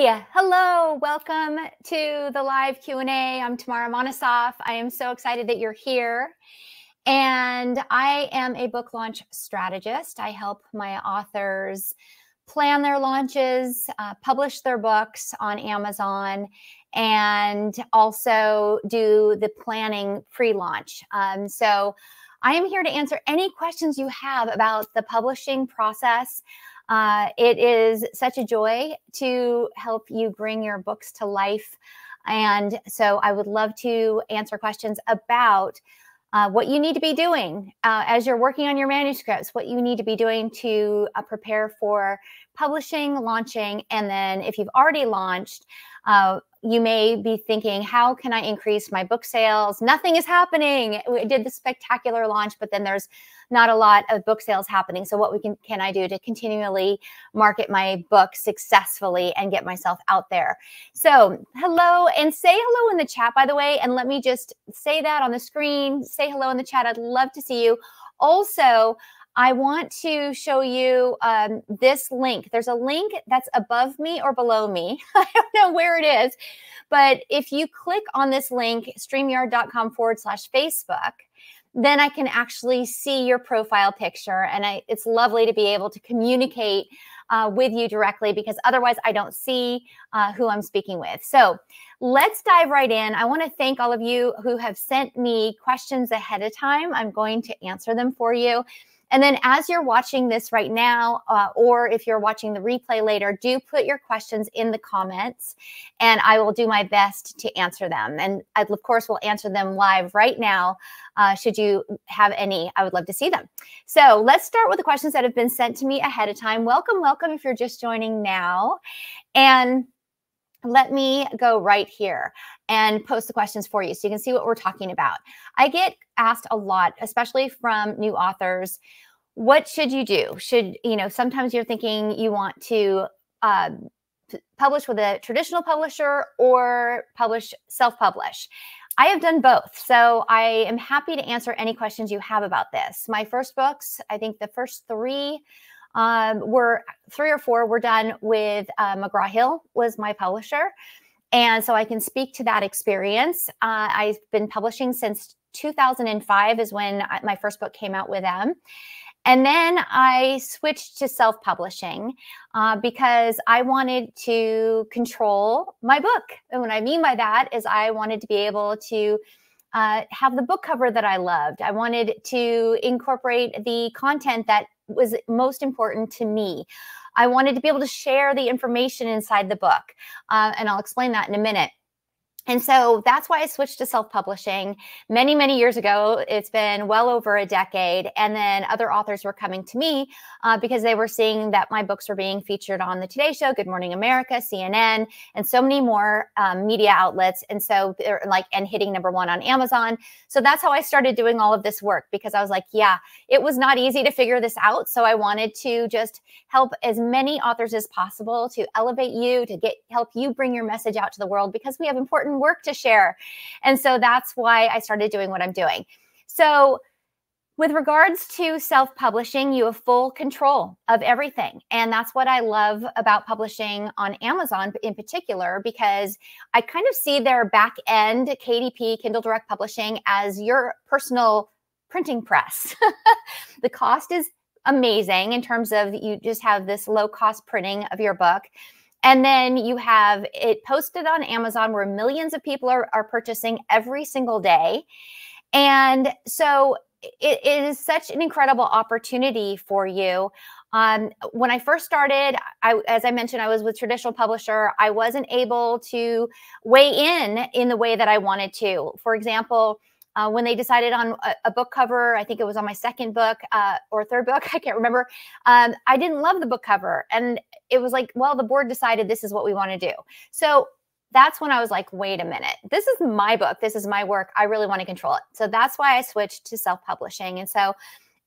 Hi, hello, welcome to the live Q&A. I'm Tamara Monosoff. I am so excited that you're here. And I am a book launch strategist. I help my authors plan their launches, publish their books on Amazon, and also do the planning pre-launch. So I am here to answer any questions you have about the publishing process. It is such a joy to help you bring your books to life. And so I would love to answer questions about what you need to be doing as you're working on your manuscripts, what you need to be doing to prepare for publishing, launching, and then if you've already launched, you may be thinking, how can I increase my book sales? Nothing is happening. We did the spectacular launch, but then there's not a lot of book sales happening. So what can I do to continually market my book successfully and get myself out there? So hello, and say hello in the chat, by the way, and let me just say that on the screen. Say hello in the chat. I'd love to see you. Also, I want to show you this link. There's a link that's above me or below me. I don't know where it is, but if you click on this link, streamyard.com/Facebook, then I can actually see your profile picture. And it's lovely to be able to communicate with you directly, because otherwise I don't see who I'm speaking with. So let's dive right in. I want to thank all of you who have sent me questions ahead of time. I'm going to answer them for you. And then as you're watching this right now, or if you're watching the replay later, do put your questions in the comments and I will do my best to answer them. And I, of course, will answer them live right now. Should you have any, I would love to see them. So let's start with the questions that have been sent to me ahead of time. Welcome, welcome if you're just joining now. And let me go right here and post the questions for you so you can see what we're talking about. I get asked a lot, especially from new authors, what should you do? Sometimes you're thinking you want to publish with a traditional publisher or self-publish. I have done both. So I am happy to answer any questions you have about this. My first books, I think the first three or four were done with McGraw-Hill was my publisher. And so I can speak to that experience. I've been publishing since 2005 is when my first book came out with them. And then I switched to self-publishing because I wanted to control my book. And what I mean by that is I wanted to be able to have the book cover that I loved. I wanted to incorporate the content that was most important to me. I wanted to be able to share the information inside the book. And I'll explain that in a minute. And so that's why I switched to self-publishing many, many years ago. It's been well over a decade. And then other authors were coming to me because they were seeing that my books were being featured on the Today Show, Good Morning America, CNN, and so many more media outlets. And so they're and hitting #1 on Amazon. So that's how I started doing all of this work, because I was like, yeah, it was not easy to figure this out. So I wanted to just help as many authors as possible to elevate you, to help you bring your message out to the world, because we have important work to share. And so that's why I started doing what I'm doing. So with regards to self-publishing, you have full control of everything. And that's what I love about publishing on Amazon in particular, because I kind of see their back end, KDP, Kindle Direct Publishing, as your personal printing press. The cost is amazing in terms of you just have this low cost printing of your book. And then you have it posted on Amazon where millions of people are purchasing every single day. And so it is such an incredible opportunity for you. When I first started, as I mentioned, I was with traditional publisher. I wasn't able to weigh in the way that I wanted to. For example, when they decided on a book cover, I think it was on my second book or third book, I can't remember. I didn't love the book cover. And it was like, well, the board decided this is what we want to do. So that's when I was like, wait a minute, this is my book. This is my work. I really want to control it. So that's why I switched to self-publishing. And so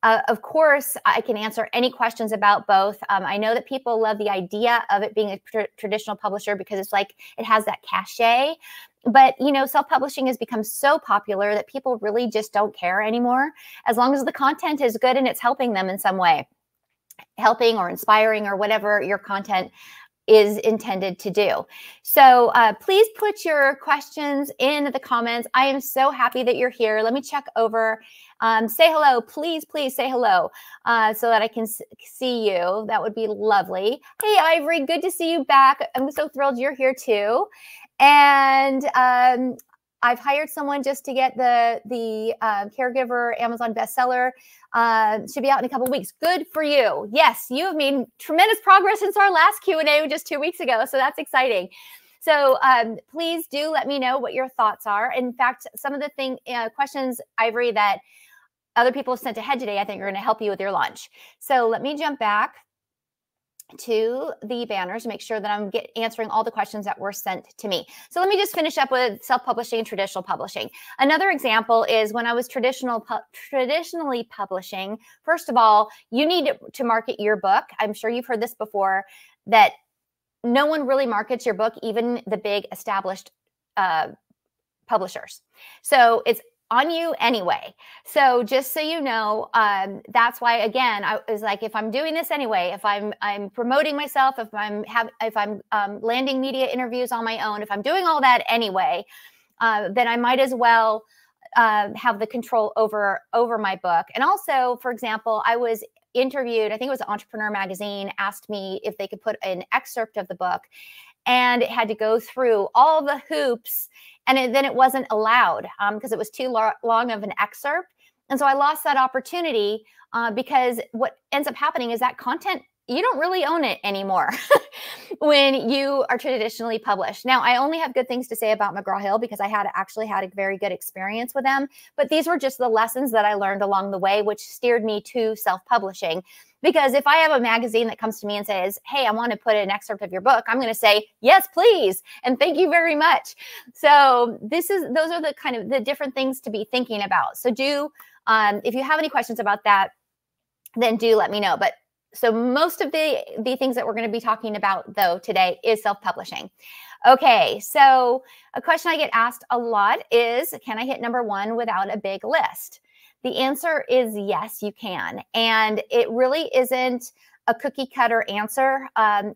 of course, I can answer any questions about both. I know that people love the idea of it being a traditional publisher because it's like it has that cachet. But, self-publishing has become so popular that people really just don't care anymore, as long as the content is good and it's helping them in some way, helping or inspiring or whatever your content is intended to do. So please put your questions in the comments. I am so happy that you're here. Let me check over. Say hello, please say hello so that I can see you. That would be lovely. Hey, Ivory, good to see you back. I'm so thrilled you're here too. And I've hired someone just to get the caregiver Amazon bestseller. Should be out in a couple of weeks. Good for you. Yes, you have made tremendous progress since our last Q&A just 2 weeks ago. So that's exciting. So please do let me know what your thoughts are. In fact, some of the questions, Ivory, that other people have sent ahead today, I think are going to help you with your launch. So let me jump back to the banners to make sure that I'm answering all the questions that were sent to me. So let me just finish up with self-publishing and traditional publishing. Another example is when I was traditionally publishing. First of all, you need to market your book. I'm sure you've heard this before, that no one really markets your book, even the big established publishers. So it's on you anyway. So just so you know, that's why, again, I was like, if I'm doing this anyway, if I'm promoting myself, if I'm landing media interviews on my own, if I'm doing all that anyway, then I might as well have the control over my book. And also, for example, I was interviewed, I think it was Entrepreneur Magazine, asked me if they could put an excerpt of the book, and it had to go through all the hoops, and then it wasn't allowed because it was too long of an excerpt. And so I lost that opportunity because what ends up happening is that content, you don't really own it anymore when you are traditionally published. Now, I only have good things to say about McGraw-Hill because I actually had a very good experience with them. But these were just the lessons that I learned along the way, which steered me to self-publishing. Because if I have a magazine that comes to me and says, hey, I want to put an excerpt of your book, I'm going to say, yes, please. And thank you very much. So those are the kind of the different things to be thinking about. So if you have any questions about that, then do let me know. But so most of the things that we're going to be talking about, though, today is self-publishing. Okay, so a question I get asked a lot is, can I hit number 1 without a big list? The answer is yes, you can. And it really isn't a cookie cutter answer.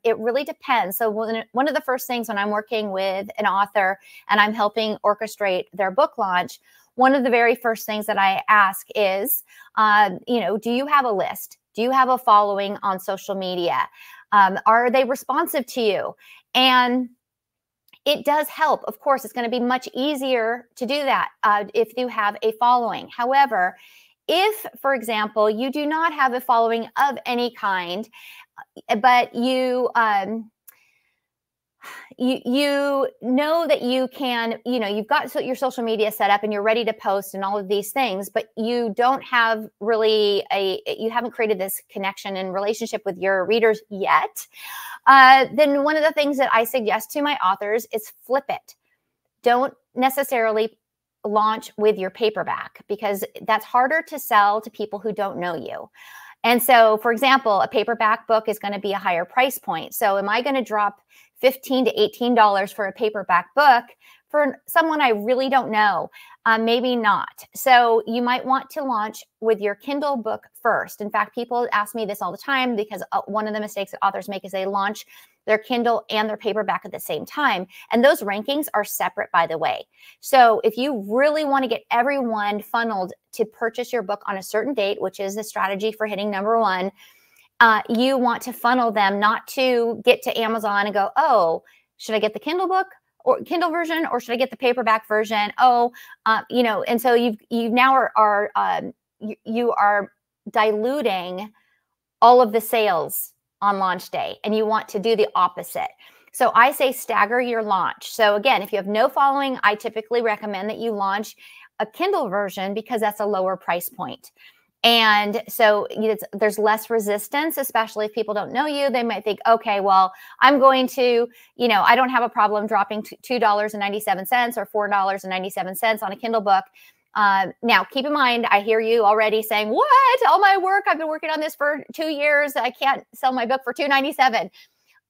It really depends. So one of the first things when I'm working with an author and I'm helping orchestrate their book launch, one of the very first things that I ask is, do you have a list? Do you have a following on social media? Are they responsive to you? And it does help. Of course, it's going to be much easier to do that if you have a following. However, if, for example, you do not have a following of any kind, but you know that you can, you've got your social media set up and you're ready to post and all of these things, but you don't have really you haven't created this connection and relationship with your readers yet, then one of the things that I suggest to my authors is flip it. Don't necessarily launch with your paperback because that's harder to sell to people who don't know you. And so, for example, a paperback book is going to be a higher price point. So am I going to drop $15 to $18 for a paperback book for someone I really don't know? Maybe not. So you might want to launch with your Kindle book first. In fact, people ask me this all the time because one of the mistakes that authors make is they launch their Kindle and their paperback at the same time. And those rankings are separate, by the way. So if you really want to get everyone funneled to purchase your book on a certain date, which is the strategy for hitting number 1, you want to funnel them not to get to Amazon and go, oh, should I get the Kindle book or Kindle version, or should I get the paperback version? And so you now you are diluting all of the sales on launch day, and you want to do the opposite. So I say stagger your launch. So again, if you have no following, I typically recommend that you launch a Kindle version because that's a lower price point. And so there's less resistance, especially if people don't know you. They might think, okay, well, I'm going to, I don't have a problem dropping $2.97 or $4.97 on a Kindle book. Now, keep in mind, I hear you already saying, what? All my work, I've been working on this for 2 years. I can't sell my book for $2.97.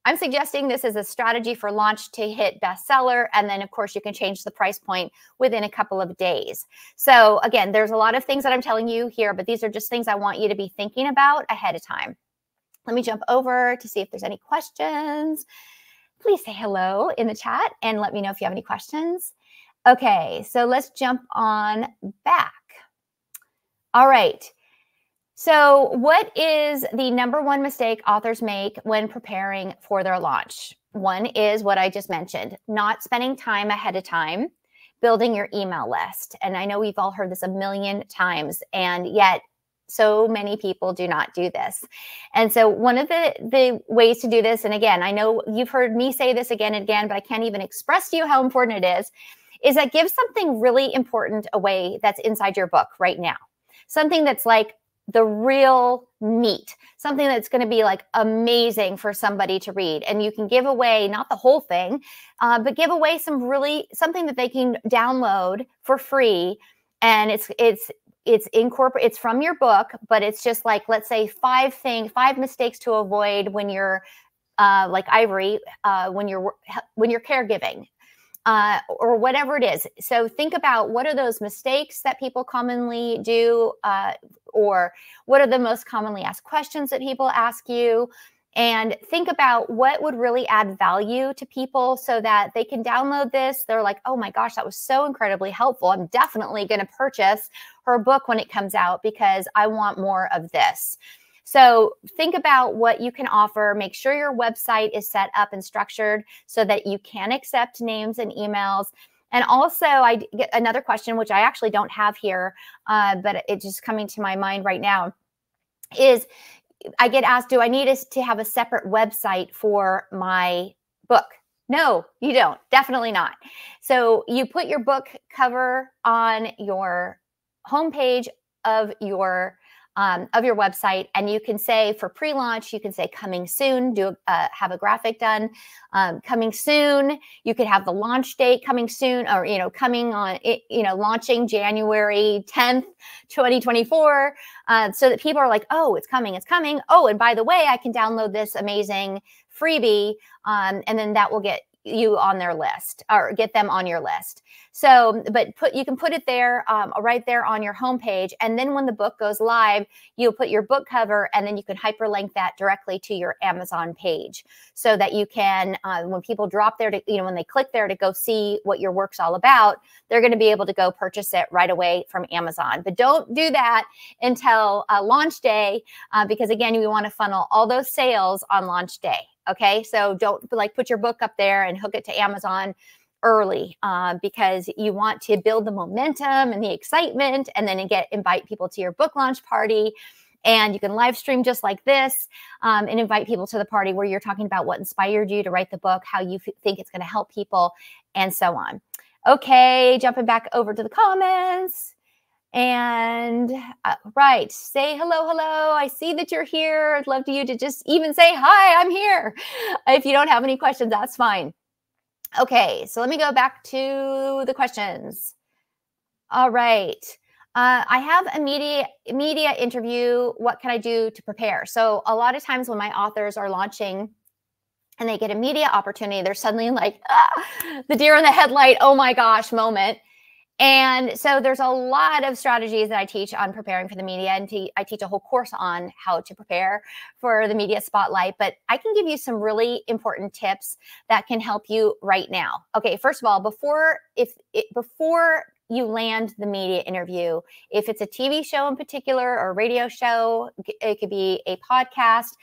I'm suggesting this is a strategy for launch to hit bestseller. And then, of course, you can change the price point within a couple of days. So again, there's a lot of things that I'm telling you here, but these are just things I want you to be thinking about ahead of time. Let me jump over to see if there's any questions. Please say hello in the chat and let me know if you have any questions. Okay, so let's jump on back. All right. So what is the number one mistake authors make when preparing for their launch? One is what I just mentioned, not spending time ahead of time, building your email list. And I know we've all heard this a million times, and yet so many people do not do this. And so one of the ways to do this, and again, I know you've heard me say this again and again, but I can't even express to you how important it is that give something really important away that's inside your book right now. Something that's like the real meat, something that's going to be like amazing for somebody to read. And you can give away, not the whole thing, but give away something that they can download for free. And it's from your book, but it's just like, let's say 5 mistakes to avoid when you're like Ivory, when you're caregiving. Or whatever it is. So think about what are those mistakes that people commonly do, or what are the most commonly asked questions that people ask you, and think about what would really add value to people so that they can download this. They're like, oh my gosh, that was so incredibly helpful. I'm definitely going to purchase her book when it comes out because I want more of this. So think about what you can offer. Make sure your website is set up and structured so that you can accept names and emails. And also, I get another question, which I actually don't have here, but it's just coming to my mind right now, is I get asked, do I need to have a separate website for my book? No, you don't. Definitely not. So you put your book cover on your homepage of your website, and you can say for pre-launch, you can say coming soon, have a graphic done, coming soon. You could have the launch date coming soon, or, coming on, launching January 10th, 2024, so that people are like, oh, it's coming. Oh, and by the way, I can download this amazing freebie, and then that will get you on their list or get them on your list. So, but you can put it there, right there on your homepage. And then when the book goes live, you'll put your book cover, and then you can hyperlink that directly to your Amazon page so that you can, when people drop there to, when they click there to go see what your work's all about, they're going to be able to go purchase it right away from Amazon. But don't do that until launch day, because again, you want to funnel all those sales on launch day. Okay, so don't put your book up there and hook it to Amazon early, because you want to build the momentum and the excitement, and then invite people to your book launch party. And you can live stream just like this, and invite people to the party where you're talking about what inspired you to write the book, how you think it's going to help people, and so on. Okay, jumping back over to the comments. And right, say hello. I see that you're here. I'd love you to just even say, hi, I'm here. If you don't have any questions, that's fine. Okay, so let me go back to the questions. All right. I have a media interview. What can I do to prepare? So a lot of times when my authors are launching and they get a media opportunity, they're suddenly like, the deer in the headlight, oh my gosh moment. And so there's a lot of strategies that I teach on preparing for the media, and I teach a whole course on how to prepare for the media spotlight, but I can give you some really important tips that can help you right now. Okay, first of all, before you land the media interview, if it's a TV show in particular or a radio show, it could be a podcast,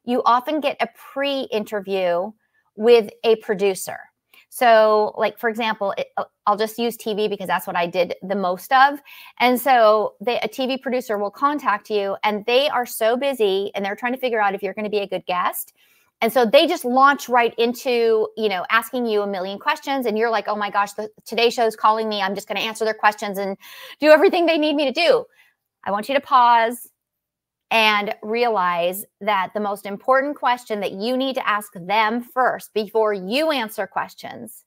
you often get a pre-interview with a producer. So like, for example, I'll just use TV because that's what I did the most of. And so a TV producer will contact you, and they are so busy and they're trying to figure out if you're going to be a good guest. And so they just launch right into, asking you a million questions. And you're like, oh my gosh, the Today Show's calling me. I'm just going to answer their questions and do everything they need me to do. I want you to pause and realize that the most important question that you need to ask them first before you answer questions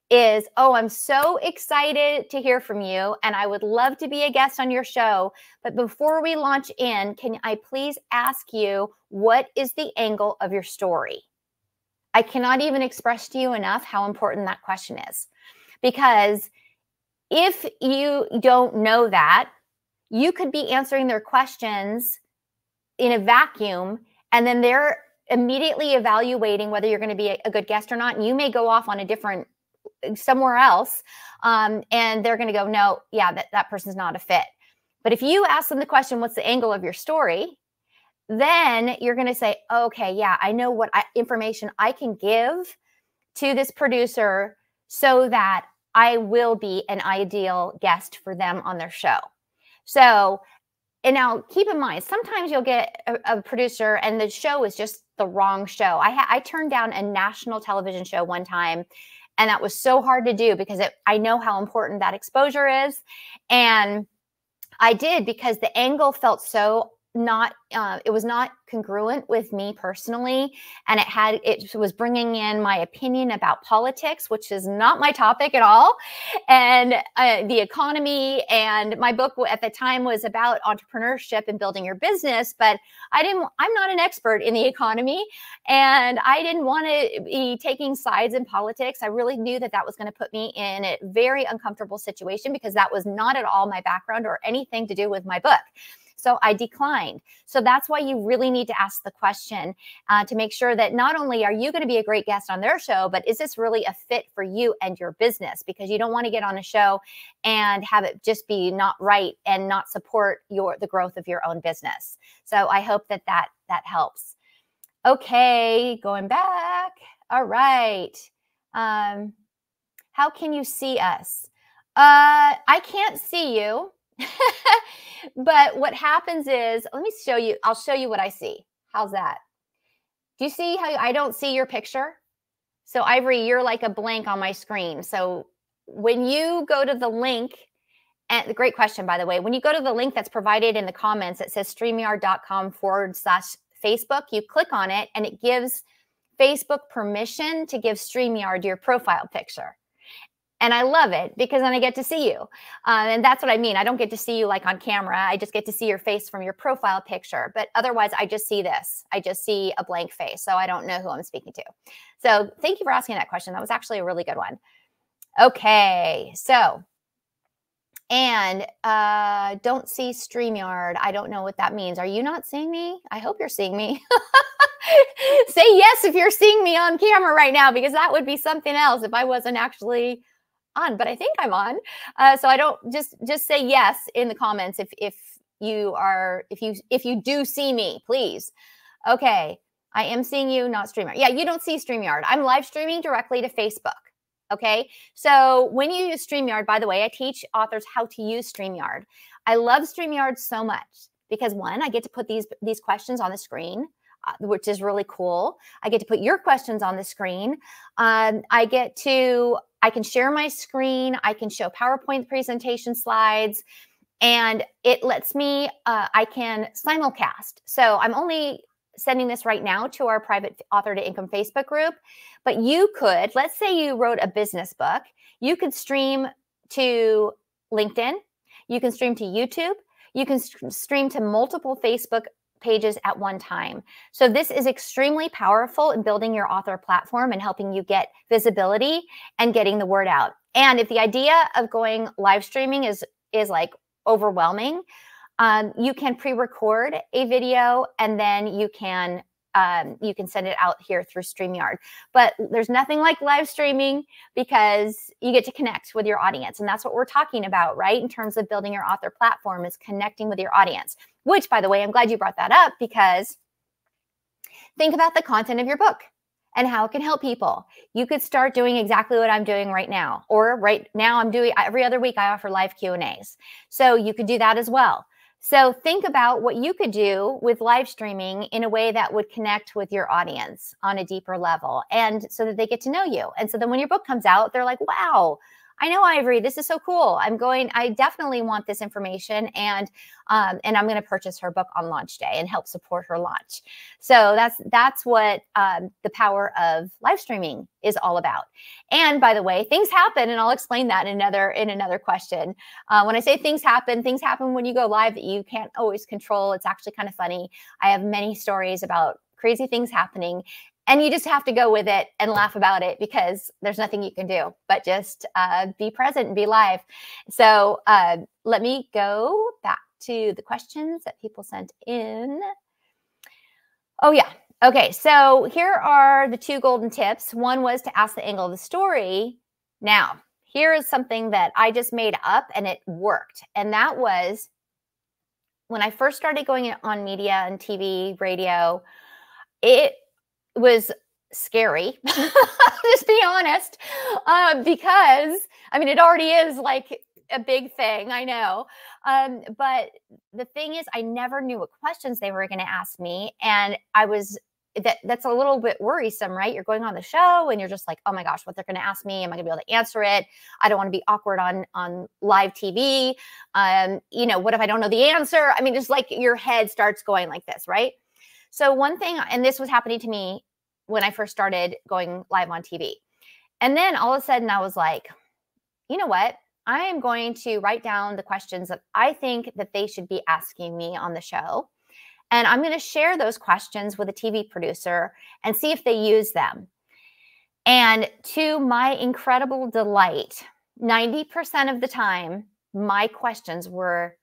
is, oh, I'm so excited to hear from you, and I would love to be a guest on your show. But before we launch in, can I please ask you, what is the angle of your story? I cannot even express to you enough how important that question is. Because if you don't know that, you could be answering their questions in a vacuum, And then they're immediately evaluating whether you're going to be a good guest or not. And you may go off on a different somewhere else. And they're going to go, no, yeah, that person's not a fit. But if you ask them the question, what's the angle of your story? Then you're going to say, okay, yeah, I know what information I can give to this producer so that I will be an ideal guest for them on their show. So, and now keep in mind, sometimes you'll get a producer and the show is just the wrong show. I turned down a national television show one time, and that was so hard to do because I know how important that exposure is. And I did, because the angle felt so it was not congruent with me personally. And it was bringing in my opinion about politics, which is not my topic at all. And the economy, and my book at the time was about entrepreneurship and building your business. But I'm not an expert in the economy, and I didn't want to be taking sides in politics. I really knew that was going to put me in a very uncomfortable situation, because that was not at all my background or anything to do with my book. So I declined. So that's why you really need to ask the question to make sure that not only are you going to be a great guest on their show, but is this really a fit for you and your business? Because you don't want to get on a show and have it just be not right and not support the growth of your own business. So I hope that helps. Okay, going back. All right. How can you see us? I can't see you. But what happens is, let me show you. I'll show you what I see. How's that? Do you see how I don't see your picture? So Ivory, you're like a blank on my screen. So when you go to the link, and great question, by the way, when you go to the link that's provided in the comments, it says StreamYard.com/Facebook. You click on it and it gives Facebook permission to give StreamYard your profile picture. And I love it, because then I get to see you. And that's what I mean. I don't get to see you like on camera. I just get to see your face from your profile picture. But otherwise, I just see this. I just see a blank face. So I don't know who I'm speaking to. So thank you for asking that question. That was actually a really good one. Okay. So, and don't see StreamYard. I don't know what that means. Are you not seeing me? I hope you're seeing me. Say yes if you're seeing me on camera right now, because that would be something else if I wasn't actually on, but I think I'm on. So I don't just say yes in the comments if you do see me, please. Okay, I am seeing you, not StreamYard. Yeah, you don't see StreamYard. I'm live streaming directly to Facebook. Okay, so when you use StreamYard, by the way, I teach authors how to use StreamYard. I love StreamYard so much because, one, I get to put these questions on the screen, which is really cool. I get to put your questions on the screen. I can share my screen. I can show PowerPoint presentation slides, and it lets me, I can simulcast. So I'm only sending this right now to our private Author to Income Facebook group, but you could, let's say you wrote a business book, you could stream to LinkedIn, you can stream to YouTube, you can stream to multiple Facebook pages at one time. So this is extremely powerful in building your author platform and helping you get visibility and getting the word out. And if the idea of going live streaming is like overwhelming, you can pre-record a video and then you can send it out here through StreamYard. But there's nothing like live streaming because you get to connect with your audience. And that's what we're talking about, right? In terms of building your author platform, is connecting with your audience, which, by the way, I'm glad you brought that up, because think about the content of your book and how it can help people. You could start doing exactly what I'm doing right now. Or right now I'm doing, every other week I offer live Q&As. So you could do that as well. So think about what you could do with live streaming in a way that would connect with your audience on a deeper level, and so that they get to know you. And so then when your book comes out, they're like, wow, I know Ivory, this is so cool. I definitely want this information. And I'm going to purchase her book on launch day and help support her launch. So that's what the power of live streaming is all about. And by the way, things happen, and I'll explain that in another question. When I say things happen when you go live that you can't always control. It's actually kind of funny. I have many stories about crazy things happening, and you just have to go with it and laugh about it, because there's nothing you can do but just be present and be live. So let me go back to the questions that people sent in. Oh, yeah. Okay. So here are the 2 golden tips. One was to ask the angle of the story. Now, here is something that I just made up and it worked. And that was when I first started going on media and TV, radio, it was scary. Just be honest. Because I mean, it already is like a big thing. I know. But the thing is, I never knew what questions they were going to ask me. And that's a little bit worrisome, right? You're going on the show and you're just like, oh my gosh, what they're going to ask me. Am I gonna be able to answer it? I don't want to be awkward on live TV. What if I don't know the answer? I mean, just like your head starts going like this, right? So one thing, and this was happening to me when I first started going live on TV. And then all of a sudden I was like, you know what? I am going to write down the questions that I think that they should be asking me on the show. And I'm going to share those questions with a TV producer and see if they use them. And to my incredible delight, 90% of the time, my questions were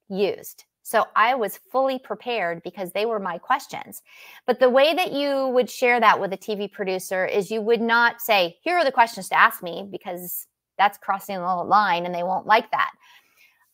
used. So I was fully prepared because they were my questions. But the way that you would share that with a TV producer is you would not say, here are the questions to ask me, because that's crossing the line and they won't like that.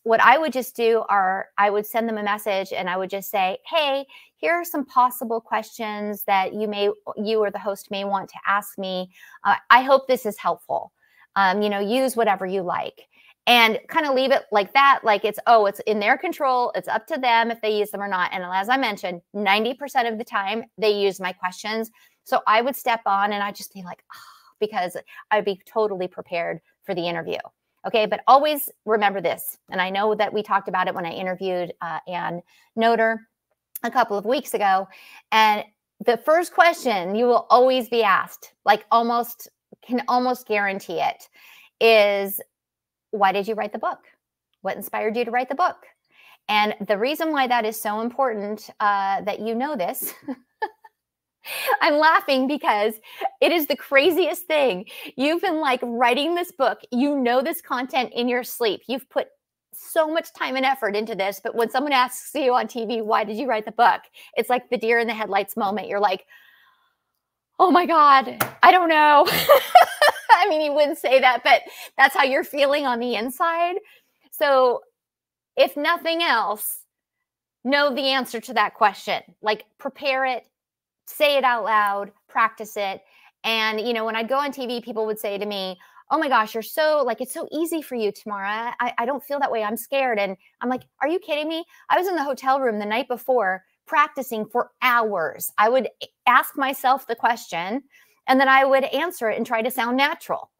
What I would just do I would send them a message and I would just say, hey, here are some possible questions that you or the host may want to ask me. I hope this is helpful. Use whatever you like. And kind of leave it like that, like it's in their control. It's up to them if they use them or not. And as I mentioned, 90% of the time they use my questions. So I would step on and I'd just be like, oh, because I'd be totally prepared for the interview. Okay, but always remember this. And I know that we talked about it when I interviewed Ann Noter a couple of weeks ago. And the first question you will always be asked, can almost guarantee it, is, why did you write the book? What inspired you to write the book? And the reason why that is so important that you know this, I'm laughing because it is the craziest thing. You've been like writing this book. You know this content in your sleep. You've put so much time and effort into this. But when someone asks you on TV, why did you write the book? It's like the deer in the headlights moment. You're like, oh my God, I don't know. I mean, you wouldn't say that, but that's how you're feeling on the inside. So if nothing else, know the answer to that question. Like, prepare it, say it out loud, practice it. And, when I'd go on TV, people would say to me, oh my gosh, it's so easy for you, Tamara. I don't feel that way. I'm scared. And I'm like, are you kidding me? I was in the hotel room the night before practicing for hours. I would ask myself the question and then I would answer it and try to sound natural.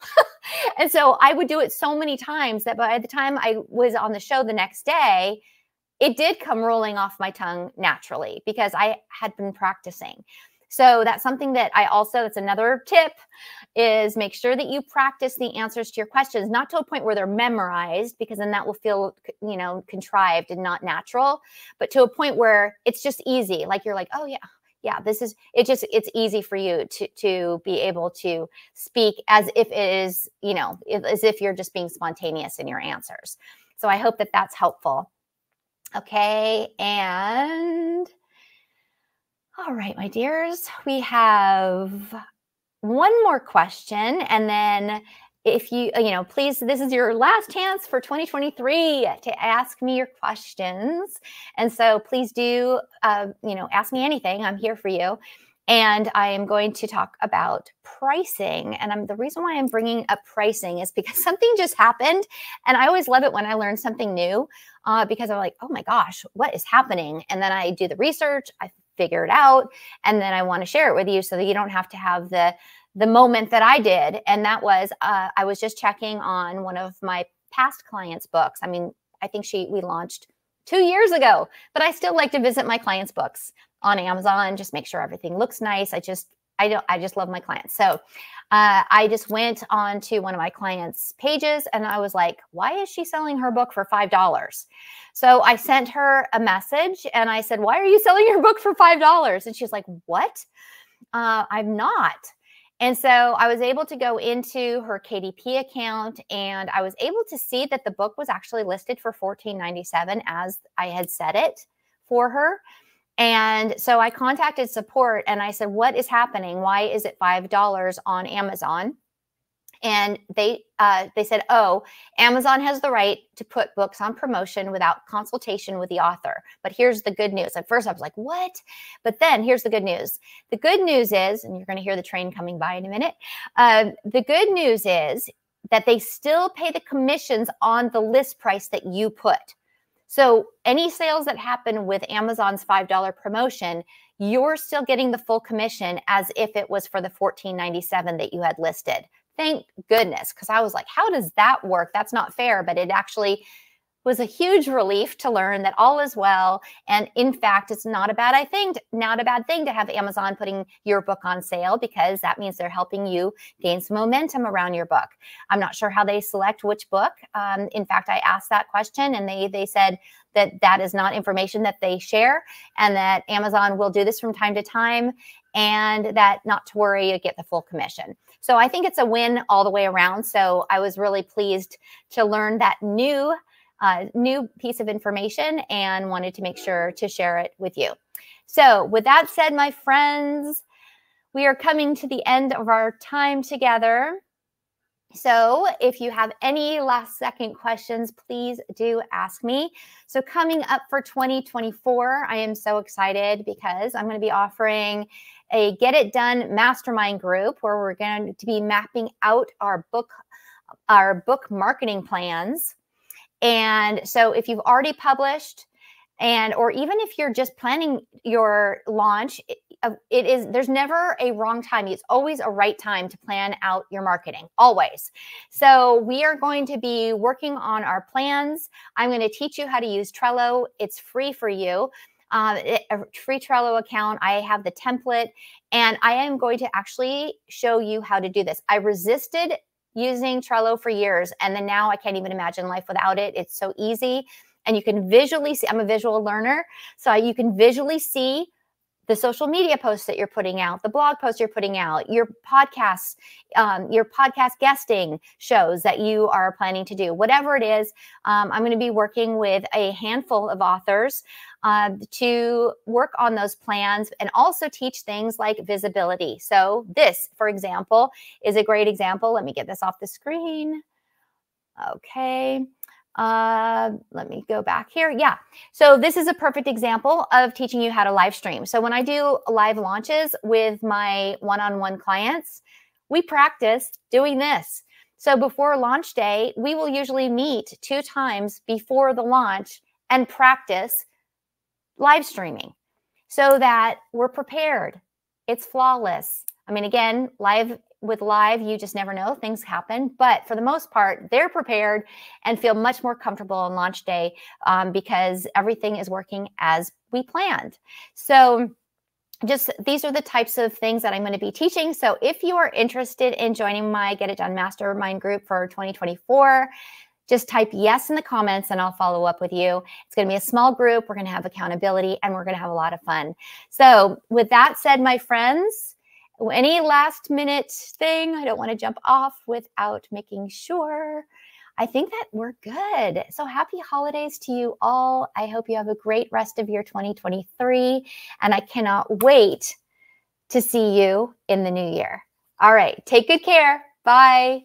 And so I would do it so many times that by the time I was on the show the next day, it did come rolling off my tongue naturally because I had been practicing. So that's something that that's another tip, is make sure that you practice the answers to your questions, not to a point where they're memorized, because then that will feel, contrived and not natural, but to a point where it's just easy. Like you're like, oh yeah, it's easy for you to be able to speak as if it is, as if you're just being spontaneous in your answers. So I hope that that's helpful. Okay. And all right, my dears, we have one more question. And then if you, please, this is your last chance for 2023 to ask me your questions. And so please do, ask me anything. I'm here for you. And I am going to talk about pricing. And the reason why I'm bringing up pricing is because something just happened. And I always love it when I learn something new because I'm like, oh my gosh, what is happening? And then I do the research, I figure it out, and then I want to share it with you so that you don't have to have the moment that I did. And that was, I was just checking on one of my past clients' books. I mean, I think we launched 2 years ago, but I still like to visit my clients' books on Amazon, just make sure everything looks nice. I just love my clients. So I just went on to one of my clients' pages and I was like, why is she selling her book for $5? So I sent her a message and I said, why are you selling your book for $5? And she's like, what? I'm not. And so I was able to go into her KDP account and I was able to see that the book was actually listed for $14.97 as I had set it for her. And so I contacted support and I said, what is happening? Why is it $5 on Amazon? And they said, oh, Amazon has the right to put books on promotion without consultation with the author. But here's the good news. At first I was like, what? But then here's the good news. The good news is, and you're going to hear the train coming by in a minute. The good news is that they still pay the commissions on the list price that you put. So any sales that happen with Amazon's $5 promotion, you're still getting the full commission as if it was for the $14.97 that you had listed. Thank goodness, because I was like, how does that work? That's not fair. But it actually was a huge relief to learn that all is well. And in fact, it's not a bad thing to have Amazon putting your book on sale, because that means they're helping you gain some momentum around your book. I'm not sure how they select which book. In fact, I asked that question and they said that that is not information that they share, and that Amazon will do this from time to time, and that not to worry, you get the full commission. So I think it's a win all the way around. So I was really pleased to learn that new piece of information and wanted to make sure to share it with you. So with that said, my friends, we are coming to the end of our time together. So if you have any last second questions, please do ask me. So coming up for 2024, I am so excited because I'm going to be offering a Get It Done Mastermind Group where we're going to be mapping out our book marketing plans. And so if you've already published, or even if you're just planning your launch, there's never a wrong time. It's always a right time to plan out your marketing, always. So we are going to be working on our plans. I'm going to teach you how to use Trello. It's free for you. A free Trello account. I have the template, and I am going to actually show you how to do this. I resisted using Trello for years, and then now I can't even imagine life without it. It's so easy. And you can visually see, I'm a visual learner, so you can visually see the social media posts that you're putting out, the blog posts you're putting out, your podcast guesting shows that you are planning to do, whatever it is. I'm going to be working with a handful of authors to work on those plans and also teach things like visibility. So this, for example, is a great example. Let me get this off the screen. Okay. Let me go back here. Yeah. So this is a perfect example of teaching you how to live stream. So when I do live launches with my one-on-one clients, we practice doing this. So before launch day, we will usually meet 2 times before the launch and practice live streaming so that we're prepared. It's flawless. I mean, again, with live, you just never know. Things happen. But for the most part, they're prepared and feel much more comfortable on launch day because everything is working as we planned. So just these are the types of things that I'm going to be teaching. So if you are interested in joining my Get It Done Mastermind Group for 2024, just type yes in the comments and I'll follow up with you. It's going to be a small group. We're going to have accountability and we're going to have a lot of fun. So with that said, my friends, any last minute thing, I don't want to jump off without making sure. I think that we're good. So happy holidays to you all. I hope you have a great rest of your 2023. And I cannot wait to see you in the new year. All right. Take good care. Bye.